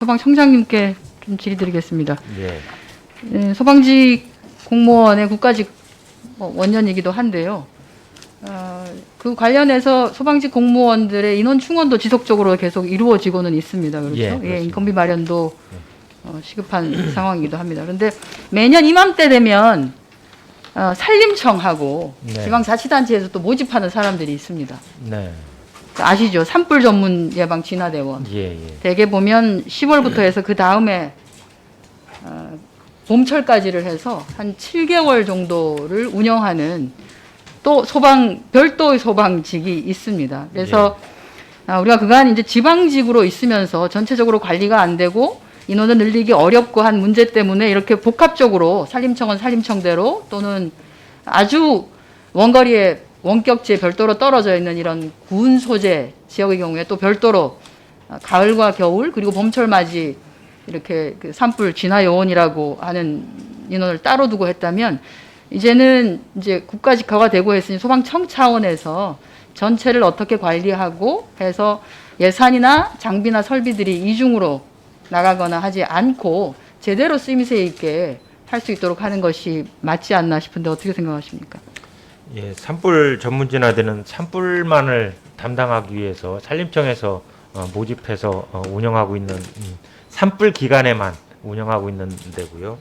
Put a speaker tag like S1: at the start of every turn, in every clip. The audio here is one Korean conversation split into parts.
S1: 소방청장님께 좀 질의드리겠습니다.
S2: 예.
S1: 소방직 공무원의 국가직 원년이기도 한데요. 그 관련해서 소방직 공무원들의 인원 충원도 지속적으로 계속 이루어지고는 있습니다. 그렇죠?
S2: 예,
S1: 인건비 마련도 시급한 상황이기도 합니다. 그런데 매년 이맘때 되면 산림청하고
S2: 네.
S1: 지방자치단체에서 또 모집하는 사람들이 있습니다.
S2: 네.
S1: 아시죠? 산불 전문 예방 진화대원.
S2: 예, 예.
S1: 대개 보면 10월부터 해서 그 다음에 봄철까지를 해서 한 7개월 정도를 운영하는 또 별도의 소방직이 있습니다. 그래서 우리가 그간 이제 지방직으로 있으면서 전체적으로 관리가 안 되고 인원을 늘리기 어렵고 한 문제 때문에 이렇게 복합적으로 산림청은 산림청대로 또는 아주 원거리에 원격지에 별도로 떨어져 있는 이런 군 소재 지역의 경우에 또 별도로 가을과 겨울 그리고 봄철 맞이 이렇게 그 산불 진화 요원이라고 하는 인원을 따로 두고 했다면 이제는 이제 국가직화가 되고 했으니 소방청 차원에서 전체를 어떻게 관리하고 해서 예산이나 장비나 설비들이 이중으로 나가거나 하지 않고 제대로 쓰임새 있게 할 수 있도록 하는 것이 맞지 않나 싶은데 어떻게 생각하십니까?
S2: 예, 산불 전문 진화대는 산불만을 담당하기 위해서 산림청에서 모집해서 운영하고 있는 산불 기간에만 운영하고 있는 데고요.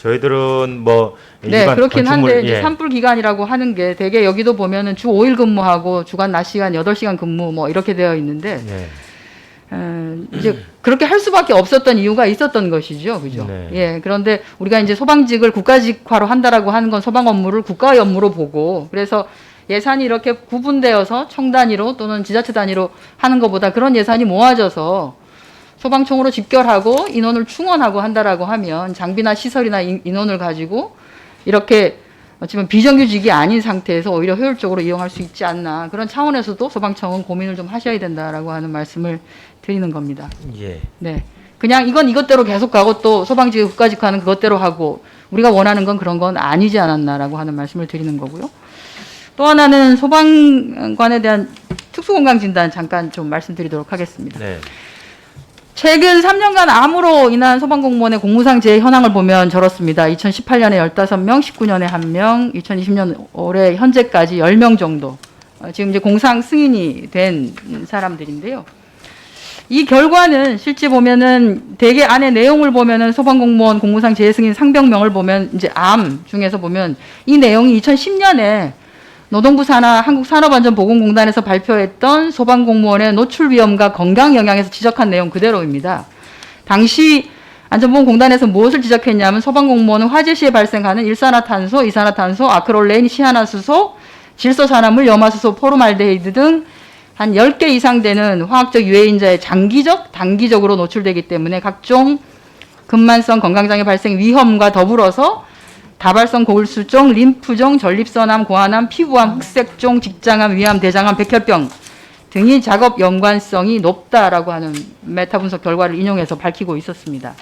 S2: 저희들은 뭐 일반
S1: 그렇긴 한데
S2: 건축물,
S1: 이제 산불 기간이라고 하는 게 대개 여기도 보면은 주 5일 근무하고 주간 낮 시간 8시간 근무 뭐 이렇게 되어 있는데
S2: 네.
S1: 이제 그렇게 할 수밖에 없었던 이유가 있었던 것이죠. 그죠?
S2: 네.
S1: 예. 그런데 우리가 이제 소방직을 국가직화로 한다라고 하는 건 소방 업무를 국가의 업무로 보고 그래서 예산이 이렇게 구분되어서 청 단위로 또는 지자체 단위로 하는 것보다 그런 예산이 모아져서 소방청으로 집결하고 인원을 충원하고 한다라고 하면 장비나 시설이나 인원을 가지고 이렇게 어쩌면 비정규직이 아닌 상태에서 오히려 효율적으로 이용할 수 있지 않나 그런 차원에서도 소방청은 고민을 좀 하셔야 된다라고 하는 말씀을 드리는 겁니다.
S2: 예.
S1: 네, 그냥 이건 이것대로 계속 가고 또 소방직 국가직화는 그것대로 하고 우리가 원하는 건 그런 건 아니지 않았나라고 하는 말씀을 드리는 거고요. 또 하나는 소방관에 대한 특수건강진단 잠깐 좀 말씀드리도록 하겠습니다.
S2: 네.
S1: 최근 3년간 암으로 인한 소방공무원의 공무상 재해 현황을 보면 저렇습니다. 2018년에 15명, 19년에 1명, 2020년 올해 현재까지 10명 정도. 지금 이제 공상 승인이 된 사람들인데요. 이 결과는 실제 보면은 대개 안에 내용을 보면은 소방공무원 공무상 재해 승인 상병명을 보면 이제 암 중에서 보면 이 내용이 2010년에 노동부 산하 한국산업안전보건공단에서 발표했던 소방공무원의 노출 위험과 건강 영향에서 지적한 내용 그대로입니다. 당시 안전보건공단에서 무엇을 지적했냐면 소방공무원은 화재 시에 발생하는 일산화탄소, 이산화탄소, 아크릴레인, 시아나수소, 질소산화물, 염화수소, 포름알데히드 등 한 10개 이상 되는 화학적 유해인자에 장기적, 단기적으로 노출되기 때문에 각종 근만성 건강장애 발생 위험과 더불어서 다발성 고울수종, 림프종, 전립선암, 고환암, 피부암, 흑색종, 직장암, 위암, 대장암, 백혈병 등이 작업 연관성이 높다라고 하는 메타 분석 결과를 인용해서 밝히고 있었습니다.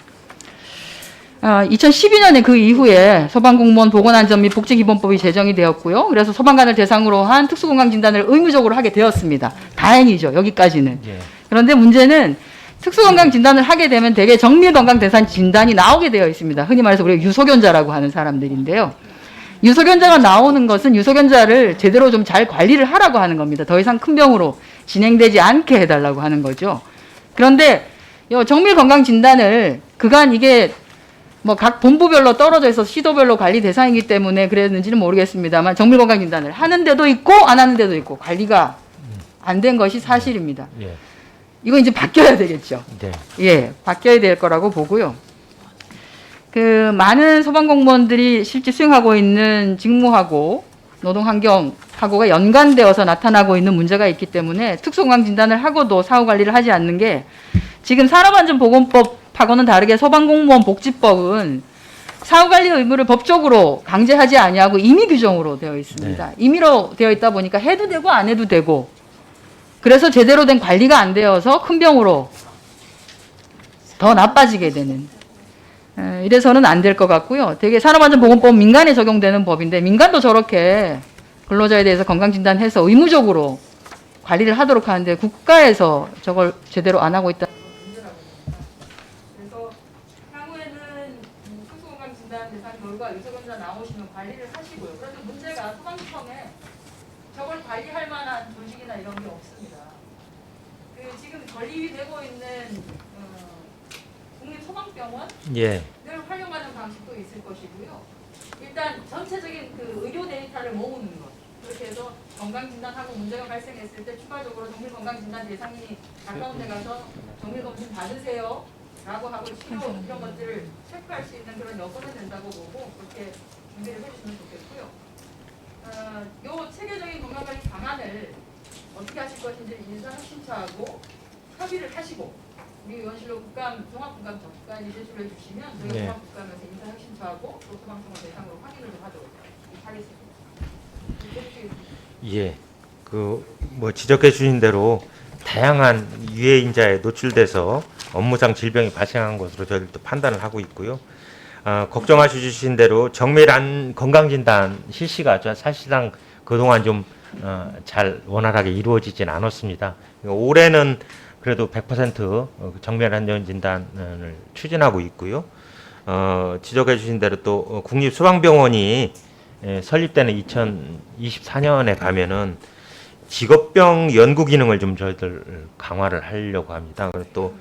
S1: 2012년에 그 이후에 소방공무원 보건안전 및 복지기본법이 제정이 되었고요. 그래서 소방관을 대상으로 한 특수건강진단을 의무적으로 하게 되었습니다. 다행이죠. 여기까지는.
S2: 예.
S1: 그런데 문제는 특수건강진단을 하게 되면 대개 정밀건강대상 진단이 나오게 되어 있습니다. 흔히 말해서 우리가 유소견자라고 하는 사람들인데요. 유소견자가 나오는 것은 유소견자를 제대로 좀 잘 관리를 하라고 하는 겁니다. 더 이상 큰 병으로 진행되지 않게 해달라고 하는 거죠. 그런데 정밀건강진단을 그간 이게 뭐 각 본부별로 떨어져 있어서 시도별로 관리 대상이기 때문에 그랬는지는 모르겠습니다만 정밀건강진단을 하는 데도 있고 안 하는 데도 있고 관리가 안 된 것이 사실입니다.
S2: 예.
S1: 이거 이제 바뀌어야 되겠죠.
S2: 네.
S1: 예, 바뀌어야 될 거라고 보고요. 그 많은 소방공무원들이 실제 수행하고 있는 직무하고 노동환경하고가 연관되어서 나타나고 있는 문제가 있기 때문에 특수건강진단을 하고도 사후관리를 하지 않는 게 지금 산업안전보건법하고는 다르게 소방공무원 복지법은 사후관리 의무를 법적으로 강제하지 아니하고 임의 규정으로 되어 있습니다.
S2: 네.
S1: 임의로 되어 있다 보니까 해도 되고 안 해도 되고 그래서 제대로 된 관리가 안 되어서 큰 병으로 더 나빠지게 되는 이래서는 안 될 것 같고요. 되게 산업안전보건법 민간에 적용되는 법인데 민간도 저렇게 근로자에 대해서 건강진단해서 의무적으로 관리를 하도록 하는데 국가에서 저걸 제대로 안 하고 있다. 결과 요소검사 나오시면 관리를 하시고요. 그런데 문제가 소방청에 저걸 관리할 만한 조직이나 이런 게 없습니다. 그 지금 건립이 되고 있는 국립소방병원을
S2: 예.
S1: 활용하는 방식도 있을 것이고요. 일단 전체적인 그 의료 데이터를 모으는 것. 그렇게 해서 건강진단하고 문제가 발생했을 때 추가적으로 정밀건강진단 대상인이 가까운 데 가서 정밀검진 받으세요 라고 하고 치료 이런 것들을 체크할 수 있는 그런 여건이 된다고 보고 그렇게 준비를 해주시면 좋겠고요. 요 체계적인 건강관리 방안을 어떻게 하실 것인지 인사혁신처하고 협의를 하시고 우리 의원실로 국감, 종합국감 접수까지 제출해 주시면 저희
S2: 네.
S1: 종합국감에서 인사혁신처하고 소방청을 대상으로 확인을 좀 하도록 하겠습니다.
S2: 예. 그 뭐 지적해 주신 대로 다양한 유해 인자에 노출돼서 업무상 질병이 발생한 것으로 저희들도 판단을 하고 있고요. 걱정하셔 주신 대로 정밀한 건강진단 실시가 사실상 그동안 좀 잘 원활하게 이루어지진 않았습니다. 올해는 그래도 100% 정밀한 진단을 추진하고 있고요. 지적해 주신 대로 또 국립소방병원이 설립되는 2024년에 가면은 직업병 연구 기능을 좀 저희들 강화를 하려고 합니다. 그리고 또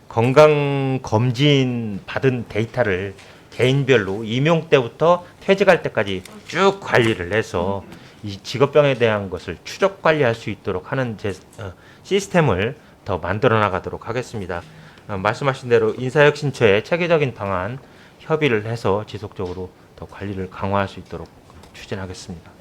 S2: 건강 검진 받은 데이터를 개인별로 임용 때부터 퇴직할 때까지 쭉 관리를 해서 이 직업병에 대한 것을 추적 관리할 수 있도록 하는 시스템을 더 만들어 나가도록 하겠습니다. 말씀하신 대로 인사혁신처의 체계적인 방안 협의를 해서 지속적으로 더 관리를 강화할 수 있도록 추진하겠습니다.